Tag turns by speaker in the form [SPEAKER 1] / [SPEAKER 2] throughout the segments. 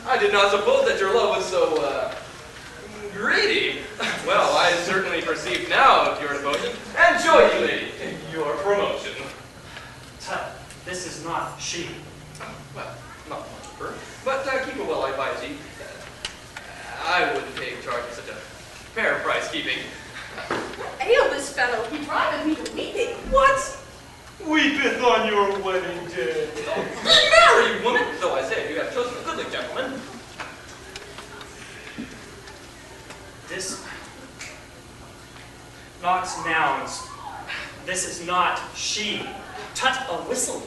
[SPEAKER 1] I did not suppose that your love was so, greedy. Well, I certainly perceive now your devotion. Enjoy, you lady, your promotion.
[SPEAKER 2] Tut, this is not she.
[SPEAKER 1] Well, not much of her, but keep it well, I advise ye. I wouldn't take charge of such a fair price keeping.
[SPEAKER 3] What ailed this fellow? He driveth me to weeping.
[SPEAKER 1] What?
[SPEAKER 2] Weepeth on your wedding day.
[SPEAKER 1] Marry, woman! Though I say, you have chosen a goodly gentleman.
[SPEAKER 2] This knocks nouns. This is not she. Tut, a whistle.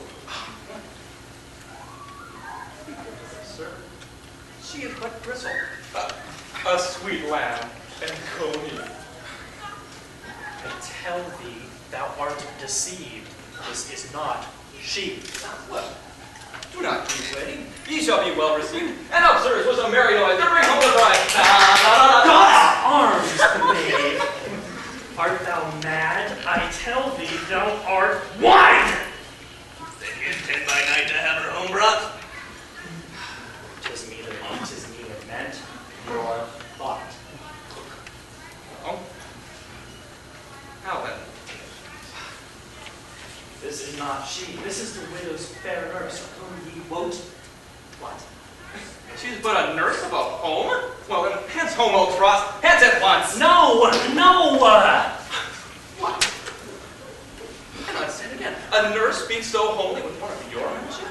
[SPEAKER 1] Sir, she is but bristle.
[SPEAKER 2] A sweet lamb and coney. I tell thee, thou art deceived. This is not she.
[SPEAKER 1] Well, do not grieve, lady. Ye shall be well received. And up, sirs, was a merry noise to bring home the bride.
[SPEAKER 2] God's arms, babe. Art thou mad? I tell thee, thou art wide.
[SPEAKER 4] Then you intend by night to have her home brought?
[SPEAKER 2] Tis neither meant nor thought.
[SPEAKER 1] Oh? How then?
[SPEAKER 2] This is not she. This is the widow's fair nurse, whom ye wot. What?
[SPEAKER 1] She's but a nurse of a home? Well, then, hence home, old trust. Hence at once.
[SPEAKER 2] No, no.
[SPEAKER 1] What? And I say it again. A nurse speaks so homely with one of your mention?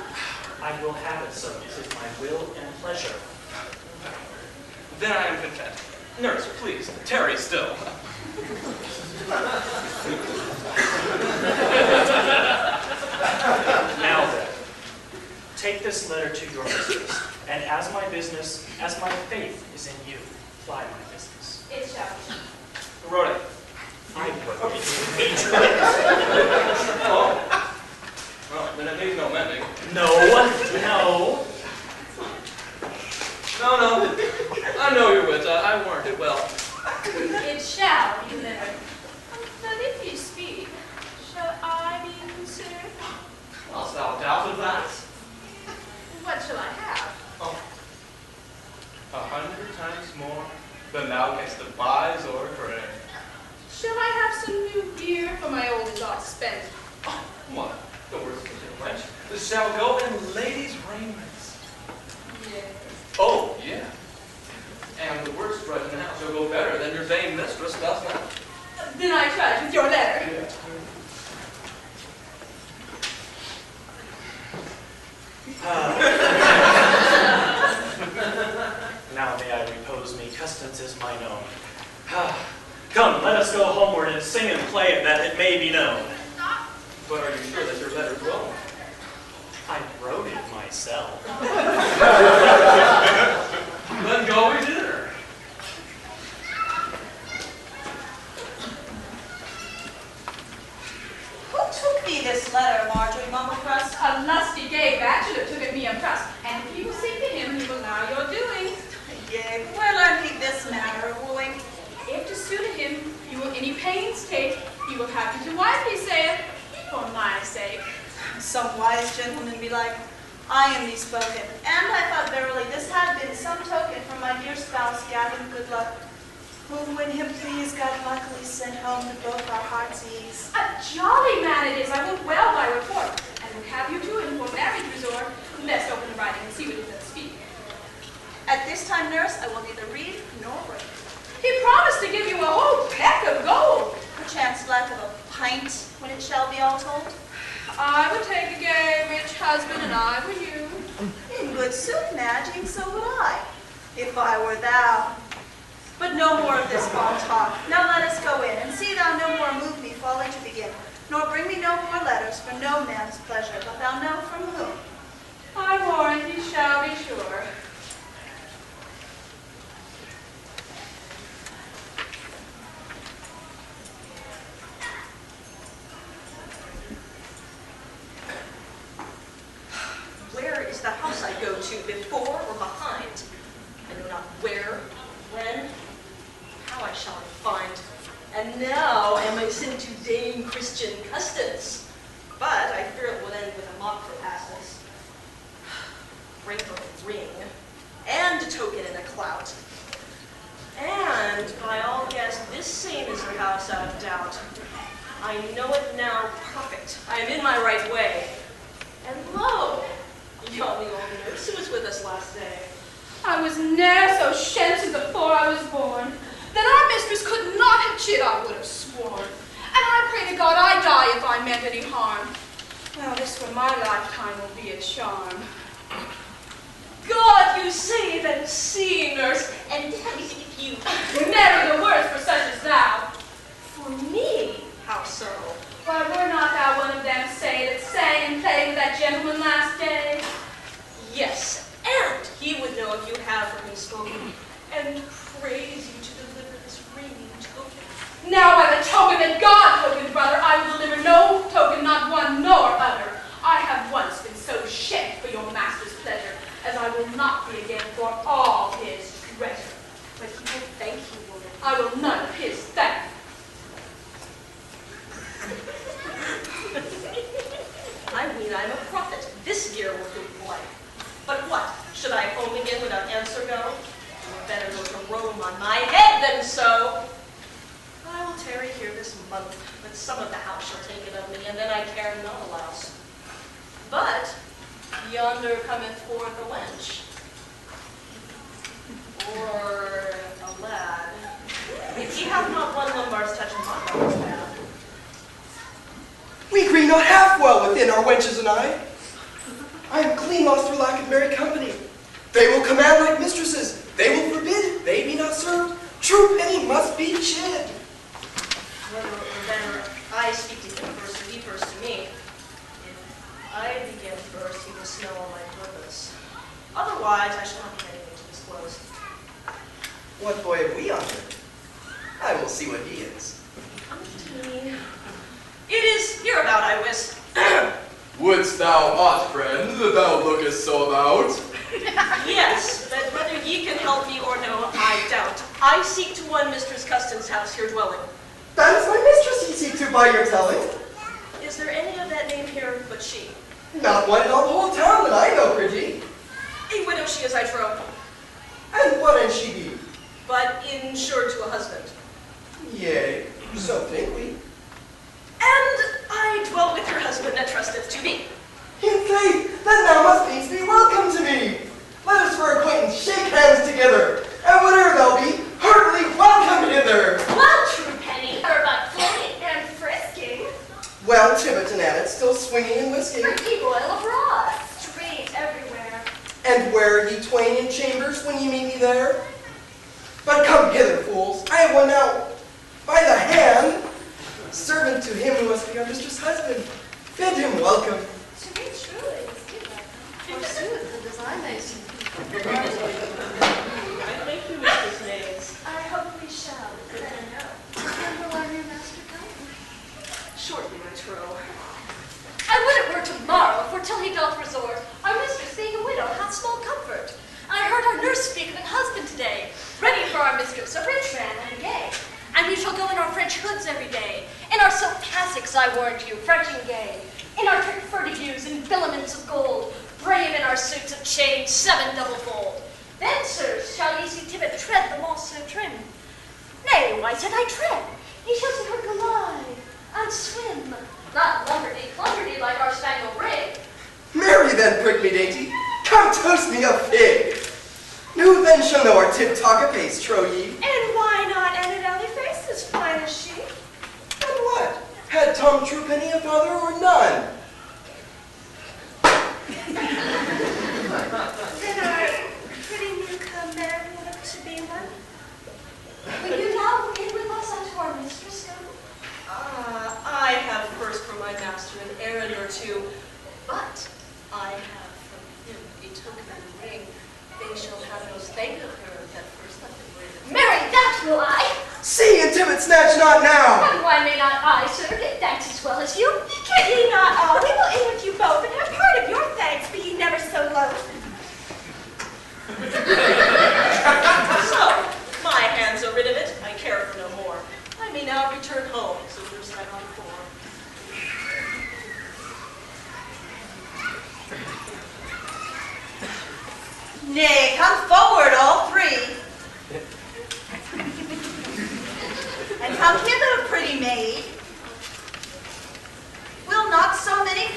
[SPEAKER 2] I will have it so. It is my will and pleasure.
[SPEAKER 1] Then I am content. Nurse, please, tarry still.
[SPEAKER 2] Now then, take this letter to your mistress, and as my business, as my faith is in you, fly my business.
[SPEAKER 3] It shall be.
[SPEAKER 1] Who wrote it?
[SPEAKER 2] I wrote it.
[SPEAKER 1] Oh. Well, then it needs no mending.
[SPEAKER 2] No, no.
[SPEAKER 1] No. I know your wits. I warned it well.
[SPEAKER 3] It shall be delivered. But if you speak, shall I be considered?
[SPEAKER 1] Well, thou doubt of that?
[SPEAKER 3] What shall I have?
[SPEAKER 1] Oh. 100 times more than thou canst devise or crave.
[SPEAKER 3] Shall I have some new gear for my old exhaust spent?
[SPEAKER 1] Oh, what? The worst of the French. This shall go in ladies' raiments.
[SPEAKER 3] Yes.
[SPEAKER 1] Oh, yeah. And the worst drudge in the house shall go better than your vain mistress does now.
[SPEAKER 3] Then I trudge with your letter.
[SPEAKER 1] Yeah.
[SPEAKER 2] Now may I repose me, Customs is mine own. Come, let us go homeward and sing and play it that it may be known.
[SPEAKER 1] But are you sure that your letter's well?
[SPEAKER 2] I wrote it myself.
[SPEAKER 1] Then go we dinner.
[SPEAKER 5] Who took thee this letter, Marjorie Mumblecrust?
[SPEAKER 3] A lusty gay bachelor took it me of trust, and if you will sing to him, he will know your doings.
[SPEAKER 5] Yea, where learned he this manner of wooing?
[SPEAKER 3] If to suit him you will any pains take, he will have you to wife, he saith, for my sake.
[SPEAKER 5] Some wise gentleman be like, I am bespoken, and I thought verily this had been some token from my dear spouse Gavin Goodluck, whom when him pleased God luckily sent home to both our hearts' ease.
[SPEAKER 3] A jolly man it is, I will well by report, and will have you to him for marriage resort. Let's open the writing and see what it does speak.
[SPEAKER 5] At this time, nurse, I will neither read nor write.
[SPEAKER 3] He promised to give you a whole peck of gold.
[SPEAKER 5] Perchance lack of a pint when it shall be all told.
[SPEAKER 3] I would take a gay, rich husband, and I were you.
[SPEAKER 5] In good sooth, Madge, and so would I, if I were thou. But no more of this fond talk. Now let us go in, and see thou no more move me folly to begin, nor bring me no more letters for no man's pleasure, but thou know from whom.
[SPEAKER 3] I warrant ye shall be sure.
[SPEAKER 6] Where is the house I go to, before or behind? I know not where, when, how I shall find. And now am I sent to Dame Christian Customs. But I fear it will end with a mock for passes. Bring her a ring, and clout. And by all guess, this same is her house out of doubt. I know it now perfect. I am in my right way. And lo, yon the old nurse who was with us last day.
[SPEAKER 3] I was ne'er so shenty before I was born. That our mistress could not have chid, I would have sworn. And I pray to God I die if I meant any harm. Now this for my lifetime will be a charm.
[SPEAKER 6] God, you say then see, nurse, and that is if you
[SPEAKER 3] Marry the words for such as thou.
[SPEAKER 6] for me. How so?
[SPEAKER 3] Why, were not thou one of them say that sang and played with that gentleman last day?
[SPEAKER 6] Yes, and he would know if you have for him spoken, and praise you to deliver this ringing token.
[SPEAKER 3] Now by the token that God tokened, brother, I will deliver no token, not one nor other. I have once been so shed for your master's pleasure, as I will not be again for all his treasure.
[SPEAKER 6] But he will thank you, woman.
[SPEAKER 3] I will none of his thank.
[SPEAKER 6] I mean, I'm a prophet. This year will be blank. But what? Should I home again without answer go? Or better go to Rome on my head than so. I will tarry here this month, but some of the house shall take it of me, and then I care not a louse. But yonder cometh forth a wench, or a lad. If ye have not one Lombard's touch in my brother's path.
[SPEAKER 7] We agree not half well within, our wenches and I. I am clean lost for lack of merry company. They will command like mistresses. They will forbid. They be not served. True penny must be chid.
[SPEAKER 6] Well, then I speak to him first, or he first to me. If I begin first, he will smell all my purpose. Otherwise, I shall not have anything to disclose.
[SPEAKER 7] What boy have we on her? I will see what he is.
[SPEAKER 6] It is hereabout, I wis.
[SPEAKER 1] Wouldst thou aught, friend, that thou lookest so about?
[SPEAKER 6] Yes, but whether ye can help me or no, I doubt. I seek to one Mistress Custon's house here dwelling.
[SPEAKER 7] That is my mistress ye seek to by your telling.
[SPEAKER 6] Is there any of that name here but she?
[SPEAKER 7] Not one in all the whole town that I know, Bridgie.
[SPEAKER 6] A widow she is, I trow,
[SPEAKER 7] And what an she be?
[SPEAKER 6] but insured to a husband.
[SPEAKER 7] Yea, so think we.
[SPEAKER 6] And I dwell with your husband that trusteth to me.
[SPEAKER 7] In faith, then thou must needs be welcome to me. Let us for acquaintance shake hands together, and whatever thou be, heartily welcome hither.
[SPEAKER 6] Well, true penny,
[SPEAKER 3] Are but flinging and frisking.
[SPEAKER 7] Well, Tibbet and Annette still swinging and whisking.
[SPEAKER 3] Pretty boil abroad. Straight everywhere.
[SPEAKER 7] And where ye twain in chambers when ye meet me there? But come hither, fools, I have one now by the hand. Servant to him who must be our mistress' husband. Bid him welcome.
[SPEAKER 3] To be truly, forsooth, the design they see.
[SPEAKER 6] I thank you, Mistress Mays.
[SPEAKER 3] I hope we shall. Better know. When will our new master come?
[SPEAKER 6] Shortly, I trow.
[SPEAKER 8] I would it were tomorrow, for till he doth resort, our mistress being a widow hath small comfort. I heard our nurse speak of an husband today, ready for our mistress, a rich man and gay. And we shall go in our French hoods every day, in our silk cassocks, I warrant you, French and gay, in our trick furtigues and filaments of gold, brave in our suits of chain 7 double fold. Then, sirs, shall ye see Tibbet tread the moss so trim. Nay, why said I tread? Ye shall see her glide and swim, not lumberdy like our spaniel Brig.
[SPEAKER 7] Marry then, prick me dainty, come toast me a fig. Who then shall know our tip-talk apace, trow ye?
[SPEAKER 6] And why not Annette Face as fine as she?
[SPEAKER 7] And what? Had Tom Truepenny a father or none?
[SPEAKER 3] Then our pretty newcome married look to be one.
[SPEAKER 8] Will you now go in with us unto our mistress, go?
[SPEAKER 6] I have first for my master an errand or two, but I have from him a token and ring. They shall have those thank of her that first let them bring.
[SPEAKER 8] Marry, that will I.
[SPEAKER 7] See, and Tibbet snatch not now.
[SPEAKER 8] And why may not I, sir, get thanks as well as you?
[SPEAKER 3] Can ye not all? We will in with you both, and have part of your thanks, be ye never so low.
[SPEAKER 6] So, my hands are rid of it. I care for no more. I may now return home, so there's that on form.
[SPEAKER 5] Nay, come forward, all three.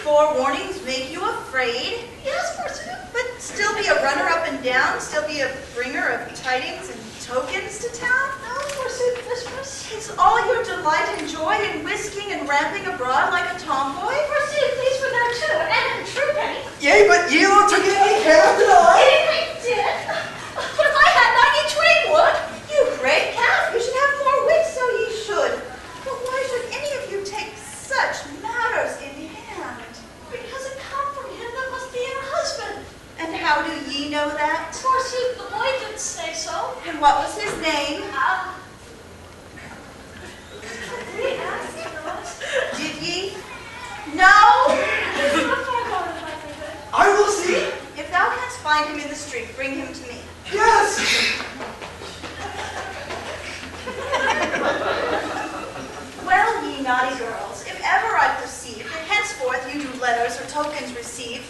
[SPEAKER 5] forewarnings make you afraid?
[SPEAKER 8] Yes, forsooth.
[SPEAKER 5] But still be a runner up and down, still be a bringer of tidings and tokens to town?
[SPEAKER 8] No, forsooth, mistress.
[SPEAKER 5] Is all your delight and joy in whisking and ramping abroad like a tomboy?
[SPEAKER 8] Forsooth, these were there too, and in true penny.
[SPEAKER 7] Yea, but ye all took any half did I?
[SPEAKER 8] I did. But if I had 90 twain would.
[SPEAKER 5] You great calf, you should have more wit, so ye should. But why should any of you take such matters in hand?
[SPEAKER 8] Because it come from him that must be your husband.
[SPEAKER 5] And how do ye know that?
[SPEAKER 8] Forsooth, the boy did say so.
[SPEAKER 5] And what was his name?
[SPEAKER 8] He asked us.
[SPEAKER 5] Did ye? No?
[SPEAKER 7] I will see.
[SPEAKER 5] If thou canst find him in the street, bring him to me.
[SPEAKER 7] Yes.
[SPEAKER 5] Well, ye naughty girls, if ever I perceive that henceforth you do letters or tokens receive,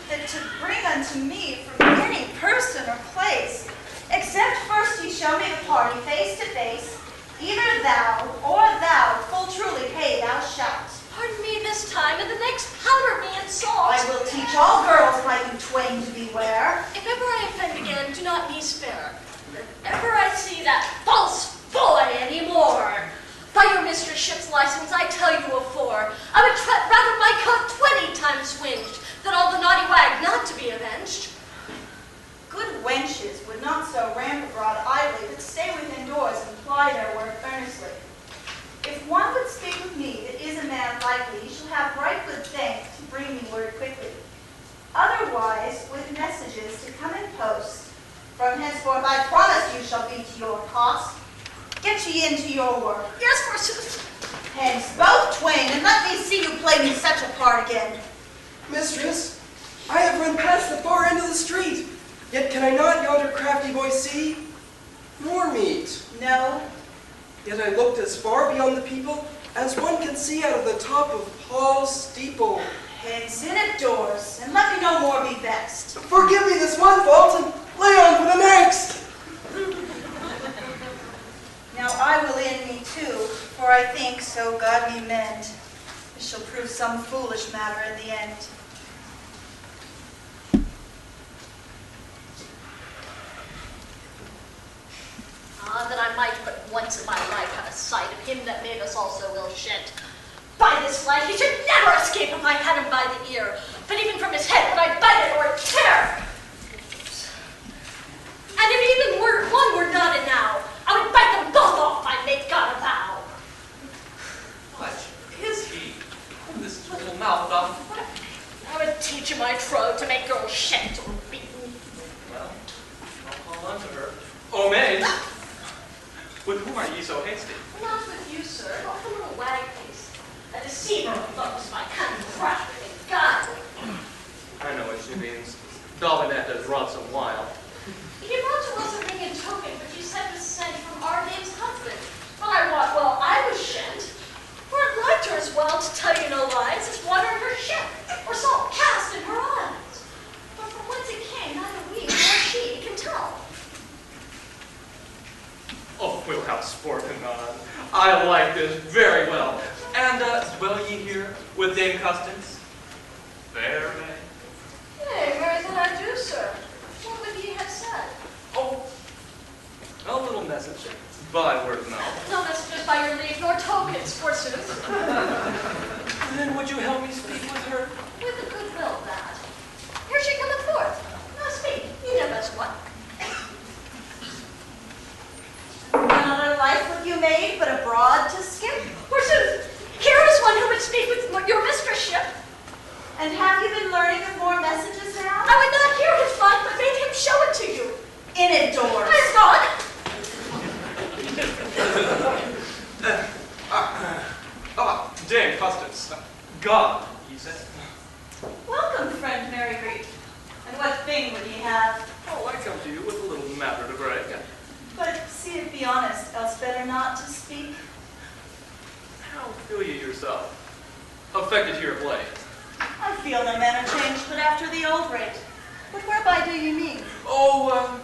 [SPEAKER 5] that to bring unto me from any person or place, except first ye show me the party face to face, either thou or thou full truly pay thou shalt.
[SPEAKER 8] Pardon me this time, and the next powder me in salt.
[SPEAKER 5] I will teach all girls by you twain to beware.
[SPEAKER 8] If ever I offend again, do not me spare. If ever I see that false boy any more, by your mistress' ship's license, I tell you afore, I would rather my coat 20 times swinged, than all the naughty wag not to be avenged.
[SPEAKER 5] Good wenches would not so ramp abroad idly, but stay within doors and ply their work earnestly. If one would speak with me that is a man likely, he shall have right good thanks to bring me word quickly. Otherwise, with messages to come in post, from henceforth I promise you shall be to your cost. Get ye into your work.
[SPEAKER 8] Yes, forsooth.
[SPEAKER 5] Hence, both twain, and let me see you play me such a part again.
[SPEAKER 7] Mistress, I have run past the far end of the street, yet can I not yonder crafty boy see? Nor meet.
[SPEAKER 5] No,
[SPEAKER 7] Yet I looked as far beyond the people as one can see out of the top of Paul's steeple.
[SPEAKER 5] hence in at doors, and let me no more be vexed.
[SPEAKER 7] Forgive me this one fault and lay on for the next.
[SPEAKER 5] Now I will in me too, for I think, so God me mend, this shall prove some foolish matter in the end.
[SPEAKER 8] Ah, that I might but once in my life have a sight of him that made us all so ill shent. By this light, he should never escape if I had him by the ear, but even from his head would I bite it or tear. And if even one were not enow, I would bite them both off, I make God a vow.
[SPEAKER 1] What is he? This little mouth off.
[SPEAKER 8] I would teach him, I trow, to make girls shent or beaten.
[SPEAKER 1] Well, I'll call unto her. O maid, with whom are ye so hasty?
[SPEAKER 8] Not with you, sir, but with the little wag face. A deceiver of folks, my cunning craft and God.
[SPEAKER 1] I know what she means. Daubinette has wrought some while.
[SPEAKER 8] He brought to us a ring in token, but you said was sent from our dame's husband. But I wot well I was shent. For it liked her as well, to tell you no lies, as water in her ship, or salt cast in her eyes. But from whence it came, neither we nor she can tell.
[SPEAKER 1] Oh, we'll have sport anon. I like this very well. And dwell ye here with Dame Custance? Fair maid.
[SPEAKER 8] Nay, very that I do, sir. What would ye have said?
[SPEAKER 1] Oh, a little message by word of mouth.
[SPEAKER 8] No messages by your leave, nor tokens, forsooth.
[SPEAKER 1] Then would you help me speak with her?
[SPEAKER 8] With a good will, that. Here she cometh forth. Now speak, ye know best what.
[SPEAKER 5] Another life would you made, but abroad to skip?
[SPEAKER 8] Forsooth, here is one who would speak with your mistress ship.
[SPEAKER 5] And have you been learning of more messages now?
[SPEAKER 8] I would not hear his fun, but made him show it to you.
[SPEAKER 5] In at doors.
[SPEAKER 8] I is gone.
[SPEAKER 1] Dame Custance. God, ye said.
[SPEAKER 5] Welcome, friend Mary Greet. And what thing would ye have?
[SPEAKER 1] Oh, I come to you with a little matter to break.
[SPEAKER 5] But see it be honest, else better not to speak.
[SPEAKER 1] How feel ye yourself? Affected here of late.
[SPEAKER 5] I feel no manner changed, but after the old rate. But whereby do you mean?
[SPEAKER 1] Oh,